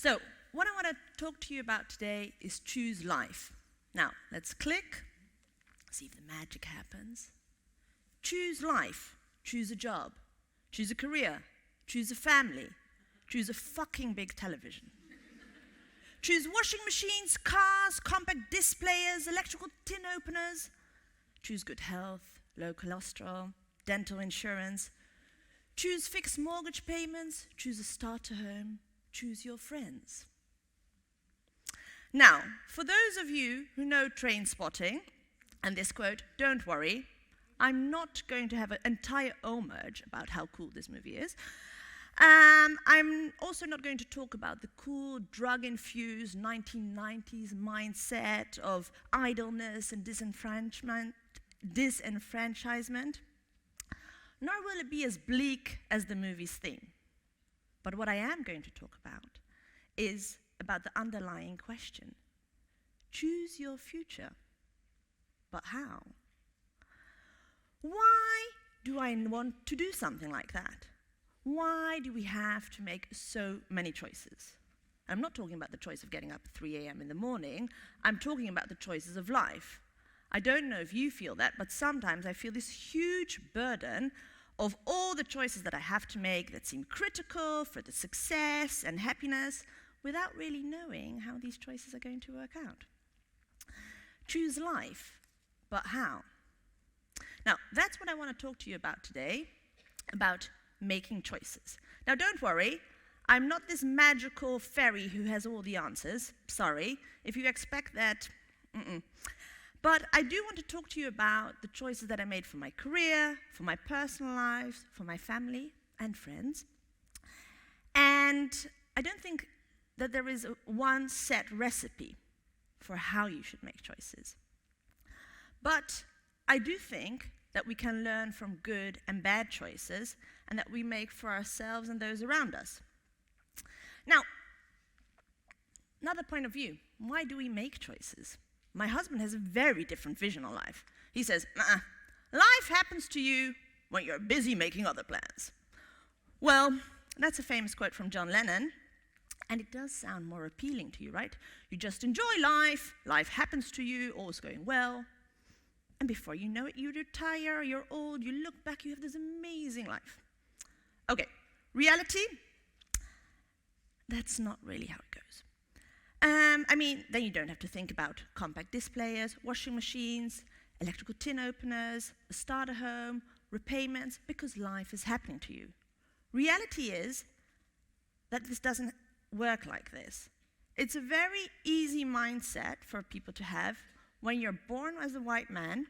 So, what I want to talk to you about today is choose life. Now, let's click, see if the magic happens. Choose life. Choose a job. Choose a career. Choose a family. Choose a fucking big television. Choose washing machines, cars, compact disc players, electrical tin openers. Choose good health, low cholesterol, dental insurance. Choose fixed mortgage payments. Choose a starter home. Choose your friends. Now, for those of you who know train spotting, and this quote, don't worry, I'm not going to have an entire emerge about how cool this movie is. I'm also not going to talk about the cool, drug-infused 1990s mindset of idleness and disenfranchisement, nor will it be as bleak as the movie's theme. But what I am going to talk about is about the underlying question. Choose your future, but how? Why do I want to do something like that? Why do we have to make so many choices? I'm not talking about the choice of getting up at 3 a.m. in the morning. I'm talking about the choices of life. I don't know if you feel that, but sometimes I feel this huge burden of all the choices that I have to make that seem critical for the success and happiness without really knowing how these choices are going to work out. Choose life, but how? Now, that's what I want to talk to you about today, about making choices. Now, don't worry, I'm not this magical fairy who has all the answers. Sorry, if you expect that, But I do want to talk to you about the choices that I made for my career, for my personal life, for my family and friends. And I don't think that there is a one set recipe for how you should make choices. But I do think that we can learn from good and bad choices and that we make for ourselves and those around us. Now, another point of view, why do we make choices? My husband has a very different vision on life. He says, life happens to you when you're busy making other plans. Well, that's a famous quote from John Lennon, and it does sound more appealing to you, right? You just enjoy life, life happens to you, all's going well, and before you know it, you retire, you're old, you look back, you have this amazing life. Okay, reality, that's not really how it goes. Then you don't have to think about compact disc players, washing machines, electrical tin openers, a starter home, repayments, because life is happening to you. Reality is that this doesn't work like this. It's a very easy mindset for people to have when you're born as a white man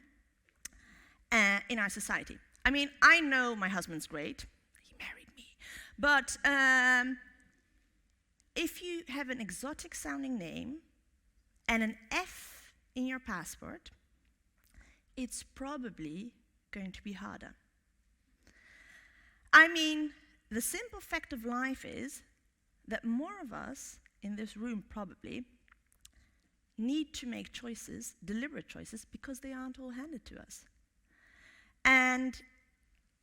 in our society. I know my husband's great, he married me, but if you have an exotic sounding name and an F in your passport, it's probably going to be harder. The simple fact of life is that more of us in this room probably need to make choices, deliberate choices, because they aren't all handed to us. And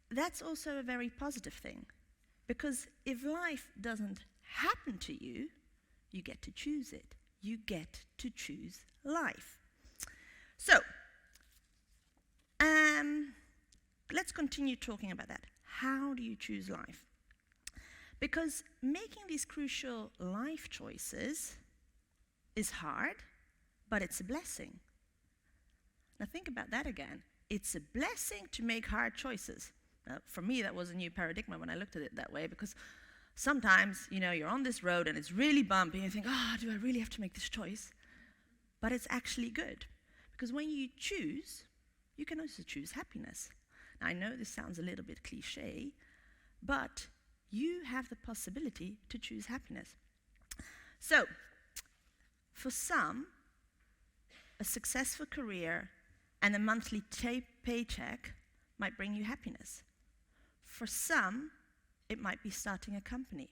that's also a very positive thing, because if life doesn't happen to you, you get to choose it. You get to choose life. So, let's continue talking about that. How do you choose life? Because making these crucial life choices is hard, but it's a blessing. Now think about that again. It's a blessing to make hard choices. Now, for me, that was a new paradigm when I looked at it that way, because sometimes, you're on this road and it's really bumpy and you think, do I really have to make this choice? But it's actually good, because when you choose, you can also choose happiness. Now, I know this sounds a little bit cliche, but you have the possibility to choose happiness. So, for some, a successful career and a monthly paycheck might bring you happiness. For some, it might be starting a company.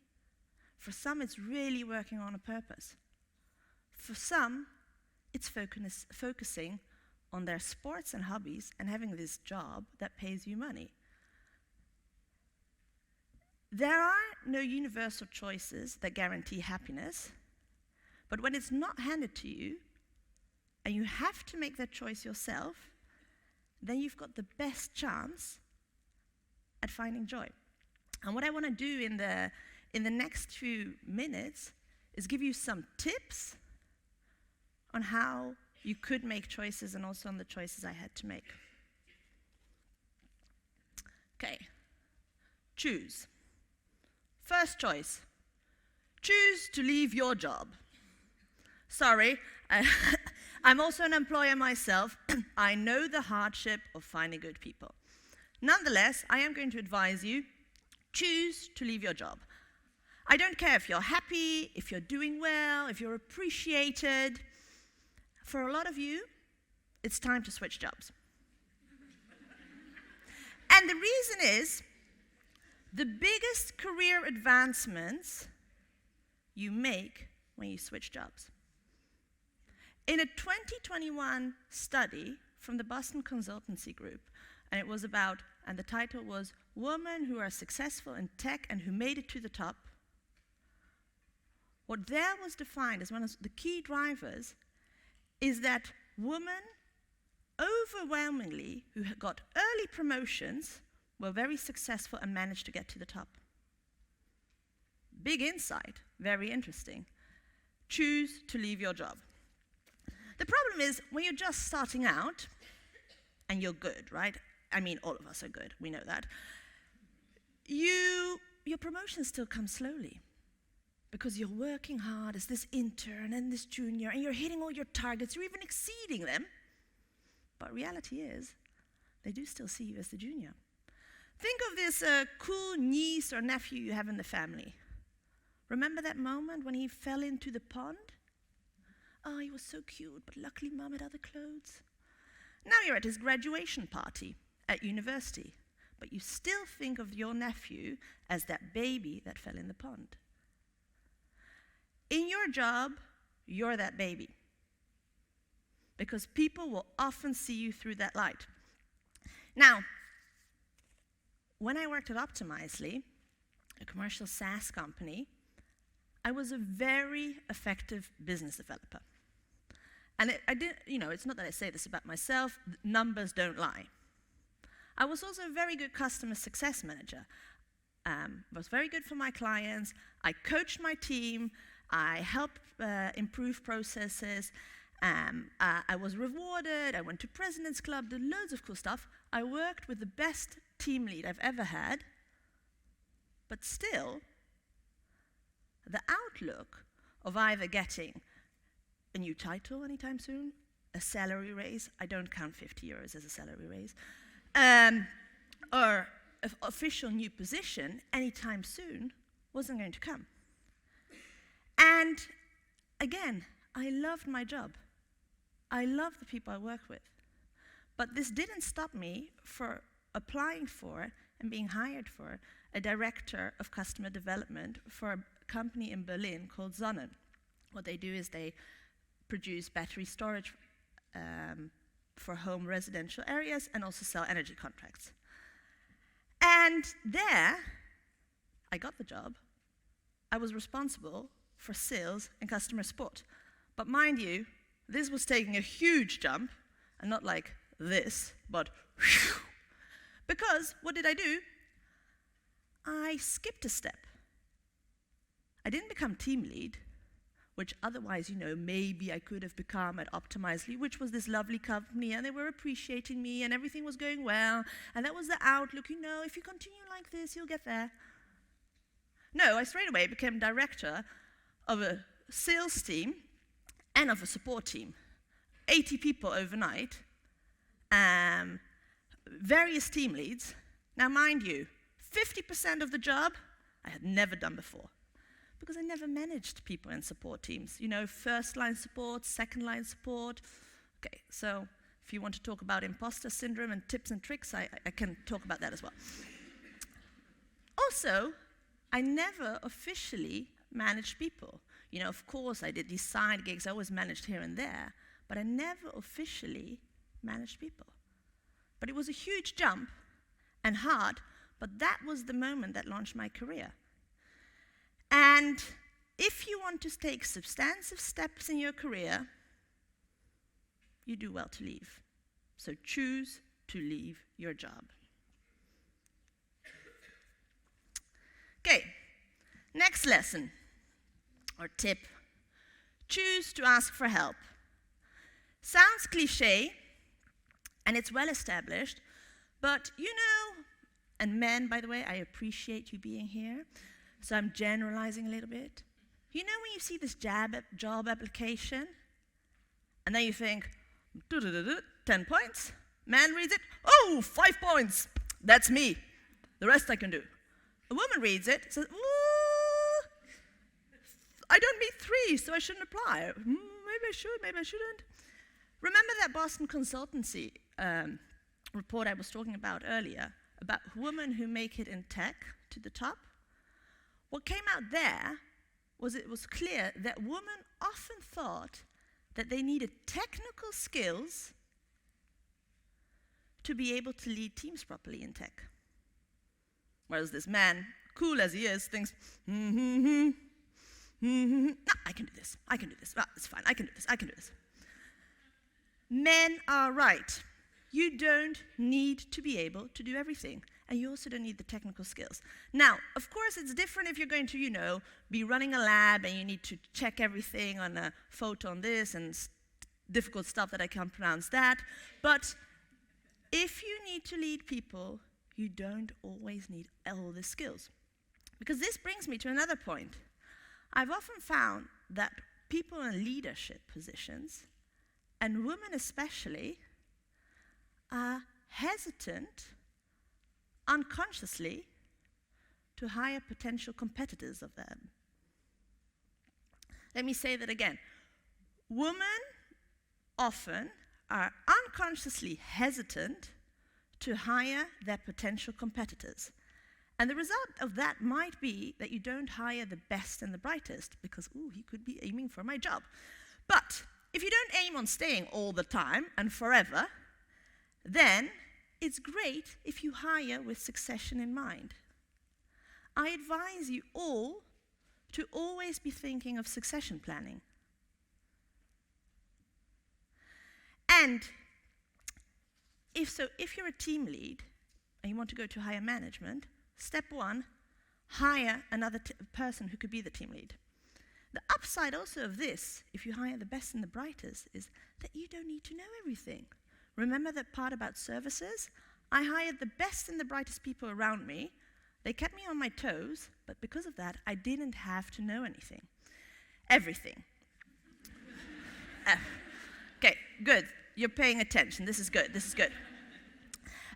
For some, it's really working on a purpose. For some, it's focusing on their sports and hobbies and having this job that pays you money. there are no universal choices that guarantee happiness, but when it's not handed to you, and you have to make that choice yourself, then you've got the best chance at finding joy. And what I want to do in the next few minutes is give you some tips on how you could make choices and also on the choices I had to make. Okay, choose. First choice, choose to leave your job. Sorry, I'm also an employer myself. I know the hardship of finding good people. Nonetheless, I am going to advise you, choose to leave your job. I don't care if you're happy, if you're doing well, if you're appreciated. For a lot of you, it's time to switch jobs. And the reason is, the biggest career advancements you make when you switch jobs. In a 2021 study from the Boston Consultancy Group, and it was about, and the title was, Women Who Are Successful in Tech and Who Made It to the Top, what there was defined as one of the key drivers is that women, overwhelmingly, who had got early promotions, were very successful and managed to get to the top. Big insight, very interesting. Choose to leave your job. The problem is, when you're just starting out, and you're good, right? I mean, all of us are good, we know that. Your promotions still come slowly, because you're working hard as this intern and this junior, and you're hitting all your targets, you're even exceeding them. But reality is, they do still see you as the junior. Think of this cool niece or nephew you have in the family. Remember that moment when he fell into the pond? Oh, he was so cute, but luckily Mum had other clothes. Now you're at his graduation party at university, but you still think of your nephew as that baby that fell in the pond. In your job, you're that baby, because people will often see you through that light. Now, when I worked at Optimizely, a commercial SaaS company, I was a very effective business developer. And it's not that I say this about myself, numbers don't lie. I was also a very good customer success manager. Was very good for my clients. I coached my team. I helped improve processes. I was rewarded. I went to President's Club, did loads of cool stuff. I worked with the best team lead I've ever had. But still, the outlook of either getting a new title anytime soon, a salary raise, I don't count 50 euros as a salary raise, or an official new position anytime soon wasn't going to come. And again, I loved my job. I loved the people I worked with. But this didn't stop me from applying for and being hired for a director of customer development for a company in Berlin called Sonnen. What they do is they produce battery storage for home residential areas and also sell energy contracts. And there, I got the job. I was responsible for sales and customer support. But mind you, this was taking a huge jump, and not like this, but whew. Because what did I do? I skipped a step. I didn't become team lead, which otherwise, maybe I could have become at Optimizely, which was this lovely company, and they were appreciating me, and everything was going well, and that was the outlook, if you continue like this, you'll get there. No, I straight away became director of a sales team and of a support team. 80 people overnight, various team leads. Now, mind you, 50% of the job I had never done before, because I never managed people in support teams. First line support, second line support. Okay, so if you want to talk about imposter syndrome and tips and tricks, I can talk about that as well. Also, I never officially managed people. Of course, I did these side gigs. I always managed here and there, but I never officially managed people. But it was a huge jump and hard, but that was the moment that launched my career. And if you want to take substantive steps in your career, you do well to leave. So choose to leave your job. Okay, next lesson or tip. Choose to ask for help. Sounds cliche, and it's well established, but you know, and men, by the way, I appreciate you being here, so I'm generalizing a little bit. You know when you see this job application, and then you think, 10 points. Man reads it, oh, 5 points. That's me. The rest I can do. A woman reads it, says, ooh, I don't meet 3, so I shouldn't apply. Maybe I should, maybe I shouldn't. Remember that Boston consultancy report I was talking about earlier, about women who make it in tech to the top? What came out there was it was clear that women often thought that they needed technical skills to be able to lead teams properly in tech. Whereas this man, cool as he is, thinks, no, I can do this, well, it's fine, I can do this. Men are right. You don't need to be able to do everything, and you also don't need the technical skills. Now, of course, it's different if you're going to, be running a lab and you need to check everything on a photo on this and difficult stuff that I can't pronounce that. But if you need to lead people, you don't always need all the skills. Because this brings me to another point. I've often found that people in leadership positions, and women especially, are hesitant, unconsciously, to hire potential competitors of them. Let me say that again. Women often are unconsciously hesitant to hire their potential competitors. And the result of that might be that you don't hire the best and the brightest, because, he could be aiming for my job. But if you don't aim on staying all the time and forever, then it's great if you hire with succession in mind. I advise you all to always be thinking of succession planning. And if you're a team lead and you want to go to higher management, step 1, hire another person who could be the team lead. The upside also of this, if you hire the best and the brightest, is that you don't need to know everything. Remember that part about services? I hired the best and the brightest people around me. They kept me on my toes, but because of that, I didn't have to know anything. Everything. Okay, good. You're paying attention. This is good.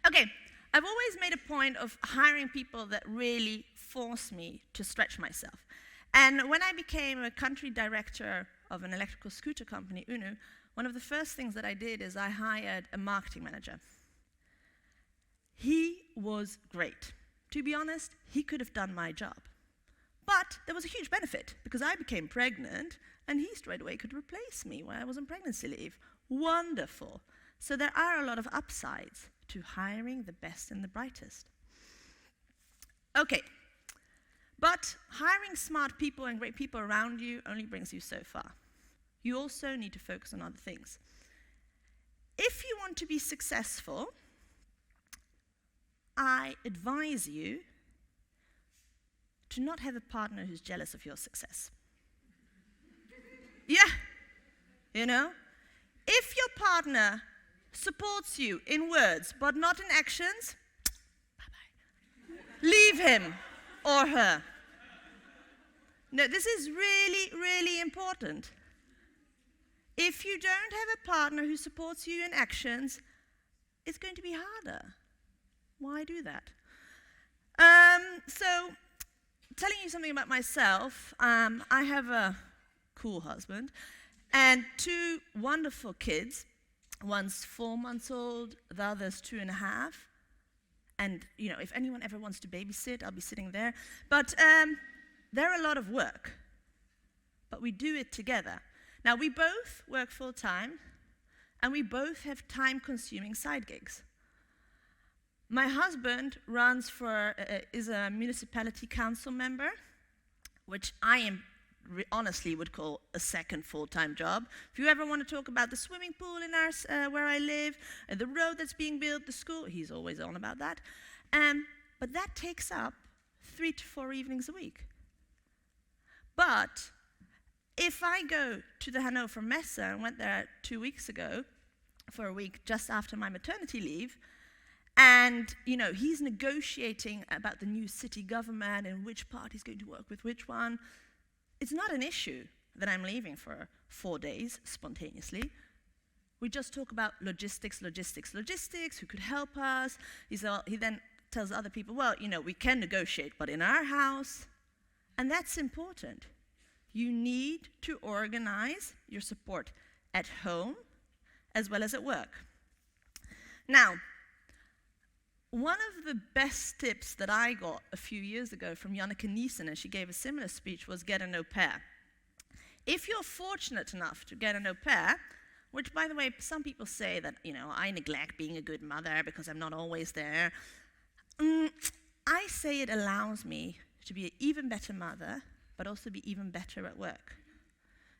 Okay, I've always made a point of hiring people that really force me to stretch myself. And when I became a country director of an electrical scooter company, UNU, one of the first things that I did is I hired a marketing manager. He was great. To be honest, he could have done my job. But there was a huge benefit, because I became pregnant, and he straight away could replace me when I was on pregnancy leave. Wonderful. So there are a lot of upsides to hiring the best and the brightest. Okay, but hiring smart people and great people around you only brings you so far. You also need to focus on other things. If you want to be successful, I advise you to not have a partner who's jealous of your success. Yeah, if your partner supports you in words but not in actions, bye-bye. Leave him or her. No, this is really, really important. If you don't have a partner who supports you in actions, it's going to be harder. Why do that? So, telling you something about myself, I have a cool husband and 2 wonderful kids. One's 4 months old, the other's 2.5. And, if anyone ever wants to babysit, I'll be sitting there. But they're a lot of work. But we do it together. Now, we both work full-time, and we both have time-consuming side gigs. My husband is a municipality council member, which I honestly would call a second full-time job. If you ever want to talk about the swimming pool in where I live, the road that's being built, the school, he's always on about that. But that takes up 3 to 4 evenings a week. But if I go to the Hannover Messe, I went there 2 weeks ago for a week just after my maternity leave, and he's negotiating about the new city government and which party's going to work with which one. It's not an issue that I'm leaving for 4 days spontaneously. We just talk about logistics, who could help us. He then tells other people, well, we can negotiate, but in our house. And that's important. You need to organize your support at home as well as at work. Now, one of the best tips that I got a few years ago from Janneke Niesen, and she gave a similar speech, was get an au pair. If you're fortunate enough to get an au pair, which, by the way, some people say that, I neglect being a good mother because I'm not always there. I say it allows me to be an even better mother, but also be even better at work.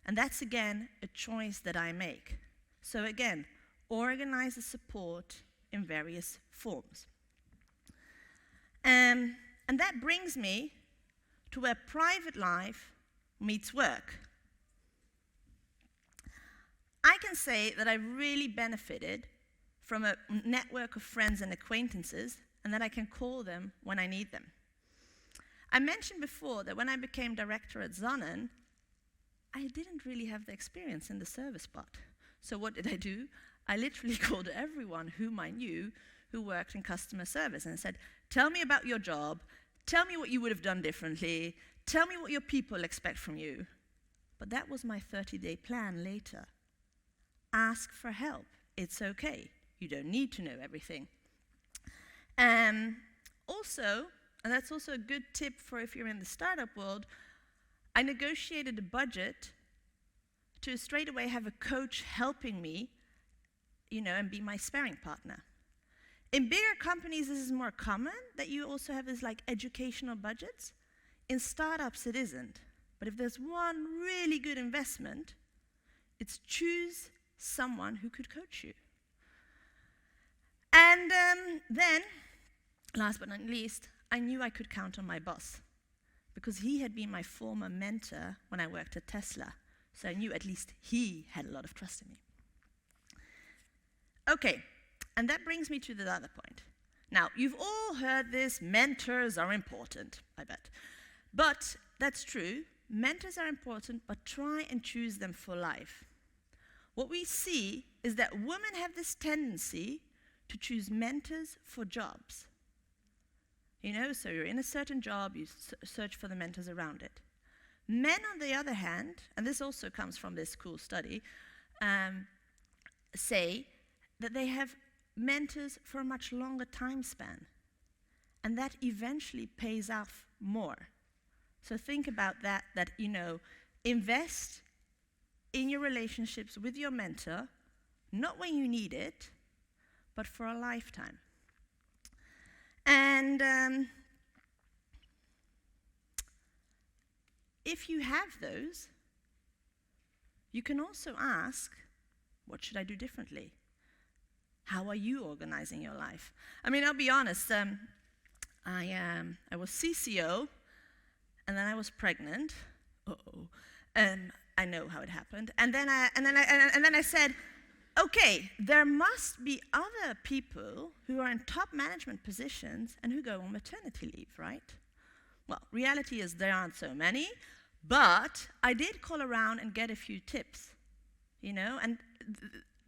And that's, again, a choice that I make. So again, organize the support in various forms. And that brings me to where private life meets work. I can say that I really benefited from a network of friends and acquaintances, and that I can call them when I need them. I mentioned before that when I became director at Sonnen, I didn't really have the experience in the service part. So what did I do? I literally called everyone whom I knew who worked in customer service and said, tell me about your job, tell me what you would have done differently, tell me what your people expect from you. But that was my 30-day plan later. Ask for help. It's okay. You don't need to know everything. Also, and that's also a good tip for if you're in the startup world, I negotiated a budget to straight away have a coach helping me, and be my sparring partner. In bigger companies, this is more common, that you also have this educational budgets. In startups, it isn't. But if there's one really good investment, it's choose someone who could coach you. And then, last but not least, I knew I could count on my boss, because he had been my former mentor when I worked at Tesla. So I knew at least he had a lot of trust in me. Okay, and that brings me to the other point. Now, you've all heard this, mentors are important, I bet. But that's true, mentors are important, but try and choose them for life. What we see is that women have this tendency to choose mentors for jobs. So you're in a certain job, you search for the mentors around it. Men, on the other hand, and this also comes from this cool study, say that they have mentors for a much longer time span. And that eventually pays off more. So think about that, invest in your relationships with your mentor, not when you need it, but for a lifetime. And if you have those, you can also ask, what should I do differently? How are you organizing your life? I mean, I'll be honest, I was CCO, and then I was pregnant. I know how it happened. And then I said, okay, there must be other people who are in top management positions and who go on maternity leave, right? Well, reality is there aren't so many, but I did call around and get a few tips, and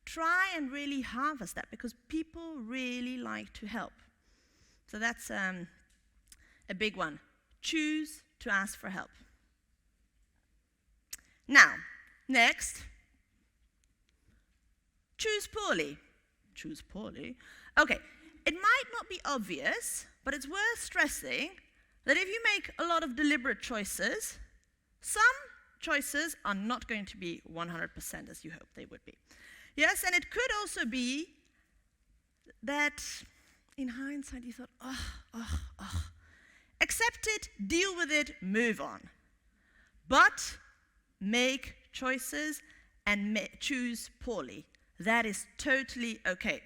try and really harvest that, because people really like to help. So that's a big one. Choose to ask for help. Now, next, choose poorly. Choose poorly? Okay, it might not be obvious, but it's worth stressing that if you make a lot of deliberate choices, some choices are not going to be 100% as you hope they would be. Yes, and it could also be that, in hindsight, you thought, accept it, deal with it, move on. But make choices and choose poorly. That is totally okay.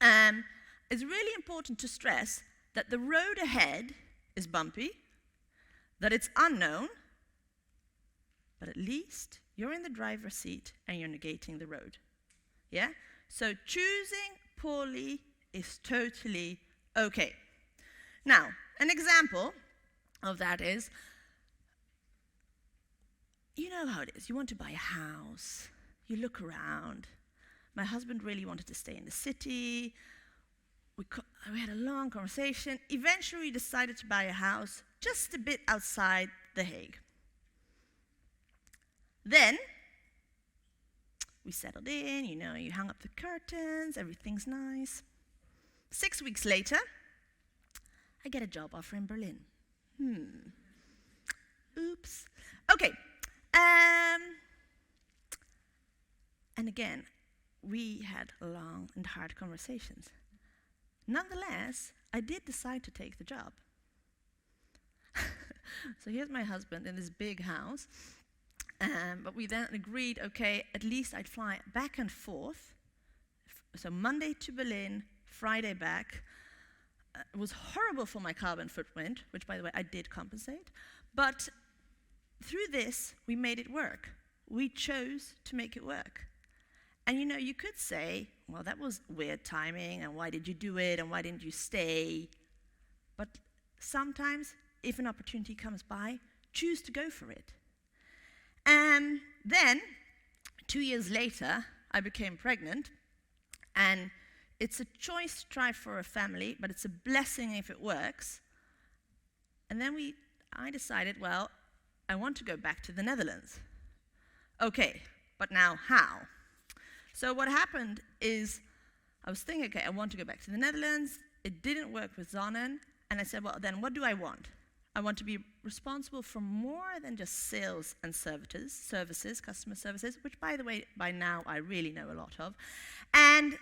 It's really important to stress that the road ahead is bumpy, that it's unknown, but at least you're in the driver's seat and you're negating the road. Yeah? So choosing poorly is totally okay. Now, an example of that is, you know how it is. You want to buy a house. You look around. My husband really wanted to stay in the city. We had a long conversation. Eventually, we decided to buy a house just a bit outside The Hague. Then, we settled in, you hung up the curtains, everything's nice. 6 weeks later, I get a job offer in Berlin. Oops. Okay. And again, we had long and hard conversations. Nonetheless, I did decide to take the job. So here's my husband in this big house. But we then agreed, okay, at least I'd fly back and forth. So Monday to Berlin, Friday back. It was horrible for my carbon footprint, which, by the way, I did compensate. But through this, we made it work. We chose to make it work. And you could say, well, that was weird timing, and why did you do it, and why didn't you stay? But sometimes, if an opportunity comes by, choose to go for it. And then, 2 years later, I became pregnant, and it's a choice to try for a family, but it's a blessing if it works. And then I decided, well, I want to go back to the Netherlands. Okay, but now how? So what happened is, I was thinking, okay, I want to go back to the Netherlands. It didn't work with Zonnen, and I said, well, then what do I want? I want to be responsible for more than just sales and services, customer services, which, by the way, by now I really know a lot of. And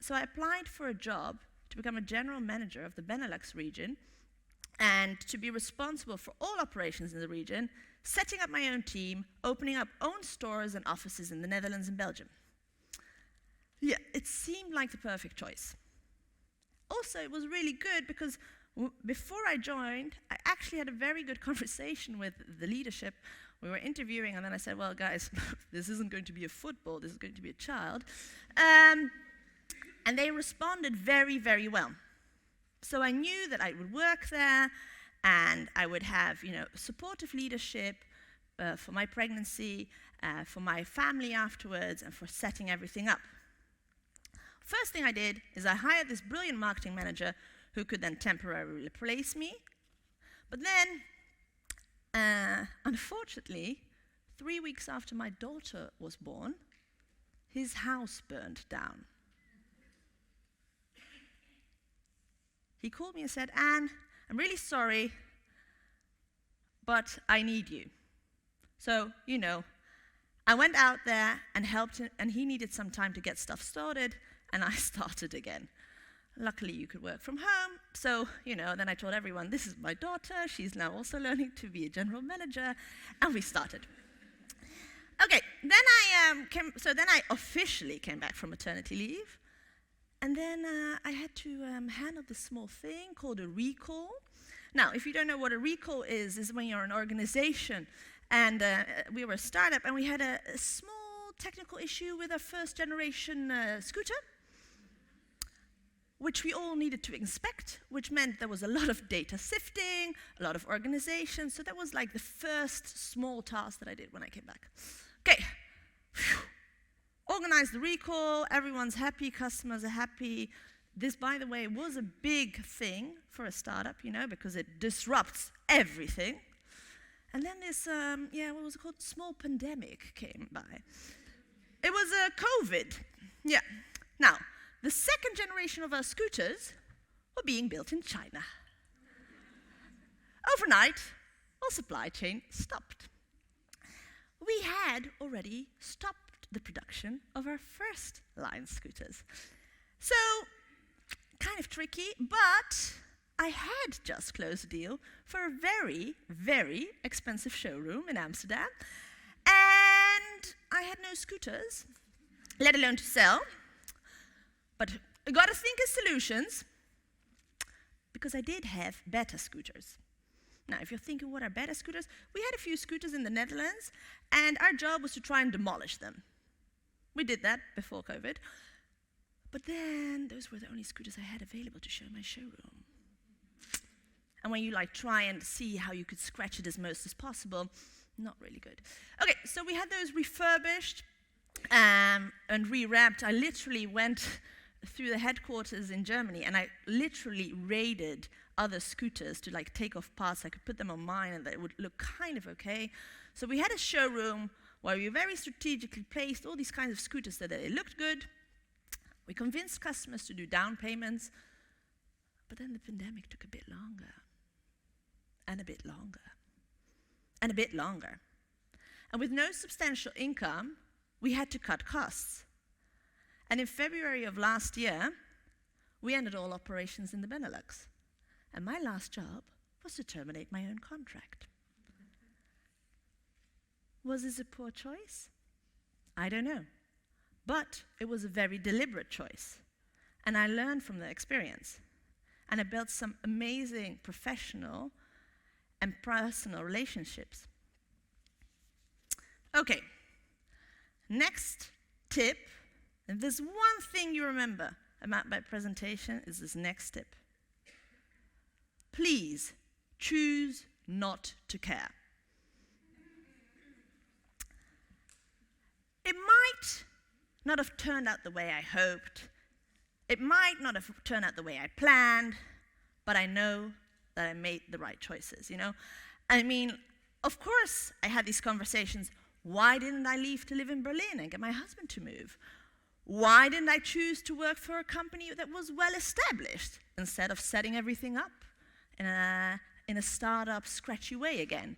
so I applied for a job to become a general manager of the Benelux region and to be responsible for all operations in the region, setting up my own team, opening up own stores and offices in the Netherlands and Belgium. Yeah, it seemed like the perfect choice. Also, it was really good because before I joined, I actually had a very good conversation with the leadership. We were interviewing, and then I said, well, guys, this isn't going to be a football, this is going to be a child. And they responded very, very well. So I knew that I would work there, and I would have, supportive leadership for my pregnancy, for my family afterwards, and for setting everything up. First thing I did is I hired this brilliant marketing manager who could then temporarily replace me. But then, unfortunately, 3 weeks after my daughter was born, his house burned down. He called me and said, Anne, I'm really sorry, but I need you. So, I went out there and helped him, and he needed some time to get stuff started, and I started again. Luckily, you could work from home, so, then I told everyone, this is my daughter, she's now also learning to be a general manager, and we started. Okay, then I officially came back from maternity leave, and then I had to handle this small thing called a recall. Now, if you don't know what a recall is when you're an organization, and we were a startup, and we had a small technical issue with our first generation scooter, which we all needed to inspect, which meant there was a lot of data sifting, a lot of organization. So that was like the first small task that I did when I came back. Okay, organize the recall, everyone's happy, customers are happy. This, by the way, was a big thing for a startup, because it disrupts everything. And then this, what was it called? Small pandemic came by. It was COVID. Yeah. Now, the second generation of our scooters were being built in China. Overnight, our supply chain stopped. We had already stopped the production of our first line scooters. So, kind kind of tricky, but I had just closed a deal for a very, very expensive showroom in Amsterdam, and I had no scooters, let alone to sell. But I got to think of solutions, because I did have better scooters. Now, if you're thinking, what are better scooters? We had a few scooters in the Netherlands, and our job was to try and demolish them. We did that before COVID. But then, those were the only scooters I had available to show in my showroom. And when you try and see how you could scratch it as most as possible, not really good. Okay, so we had those refurbished and rewrapped. I literally went through the headquarters in Germany, and I literally raided other scooters to take off parts. I could put them on mine, and that would look kind of okay. So we had a showroom where we very strategically placed all these kinds of scooters so that they looked good. We convinced customers to do down payments, but then the pandemic took a bit longer, and a bit longer, and a bit longer. And with no substantial income, we had to cut costs. And in February of last year, we ended all operations in the Benelux. And my last job was to terminate my own contract. Was this a poor choice? I don't know. But it was a very deliberate choice. And I learned from the experience. And I built some amazing professional and personal relationships. Okay, next tip. And there's one thing you remember about my presentation is this next tip. Please choose not to care. It might not have turned out the way I hoped. It might not have turned out the way I planned, but I know that I made the right choices, I mean, of course I had these conversations. Why didn't I leave to live in Berlin and get my husband to move? Why didn't I choose to work for a company that was well established instead of setting everything up in a startup, scratchy way again?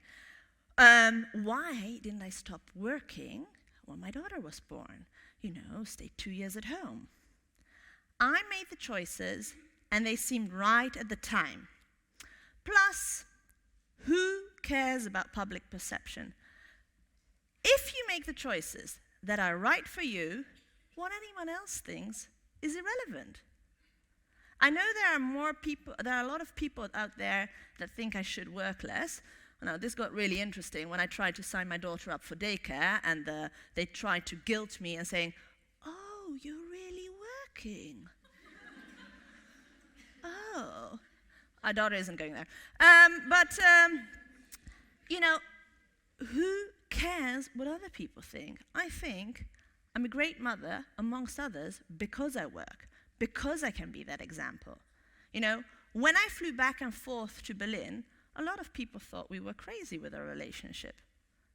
Why didn't I stop working when my daughter was born? Stay 2 years at home. I made the choices, and they seemed right at the time. Plus, who cares about public perception? If you make the choices that are right for you, what anyone else thinks is irrelevant. I know there are a lot of people out there that think I should work less. Now, this got really interesting when I tried to sign my daughter up for daycare, and they tried to guilt me and saying, "Oh, you're really working." Oh, our daughter isn't going there. Who cares what other people think? I think I'm a great mother, amongst others, because I work, because I can be that example. When I flew back and forth to Berlin, a lot of people thought we were crazy with our relationship,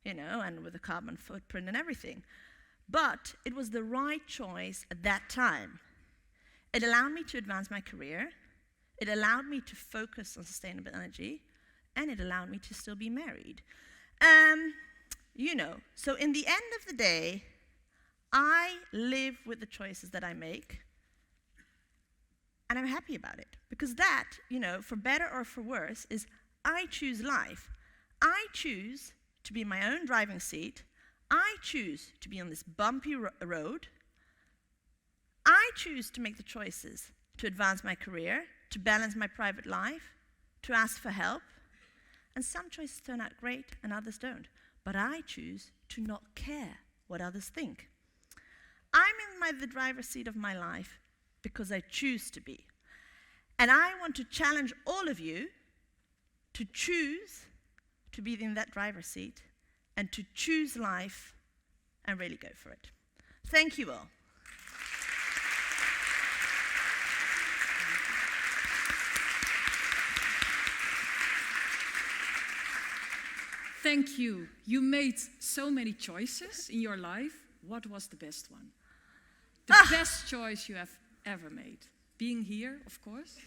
and with the carbon footprint and everything. But it was the right choice at that time. It allowed me to advance my career, it allowed me to focus on sustainable energy, and it allowed me to still be married. So in the end of the day, I live with the choices that I make, and I'm happy about it. Because that, for better or for worse, is I choose life. I choose to be in my own driving seat. I choose to be on this bumpy road. I choose to make the choices to advance my career, to balance my private life, to ask for help. And some choices turn out great and others don't. But I choose to not care what others think. I'm in the driver's seat of my life because I choose to be. And I want to challenge all of you to choose to be in that driver's seat and to choose life and really go for it. Thank you all. Thank you. You made so many choices in your life. What was the best one? The best choice you have ever made? Being here, of course.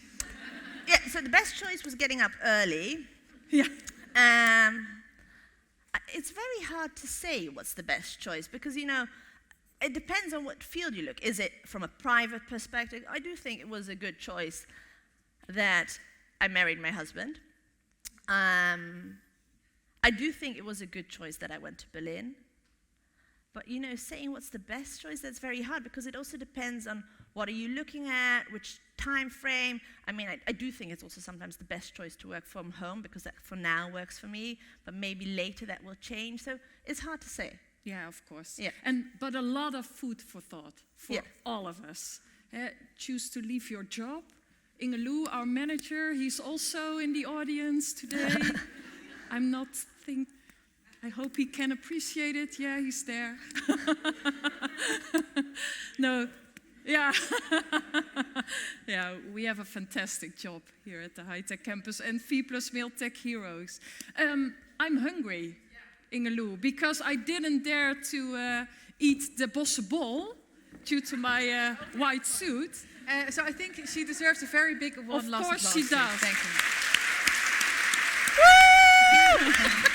Yeah, so the best choice was getting up early. Yeah. It's very hard to say what's the best choice because, it depends on what field you look. Is it from a private perspective? I do think it was a good choice that I married my husband. I do think it was a good choice that I went to Berlin. But, you know, saying what's the best choice, that's very hard because it also depends on what are you looking at, which time frame. I mean, I do think it's also sometimes the best choice to work from home because that for now works for me, but maybe later that will change. So it's hard to say. Yeah, of course. Yeah. But a lot of food for thought for Yeah. all of us. Choose to leave your job. Inge Lou, our manager, he's also in the audience today. I hope he can appreciate it. Yeah, he's there. No, yeah. Yeah, we have a fantastic job here at the high-tech campus and Fe+male tech heroes. I'm hungry, Inge Lou, because I didn't dare to eat the bossenbol due to my white suit. So I think she deserves a very big one. Of course she does. Thank you.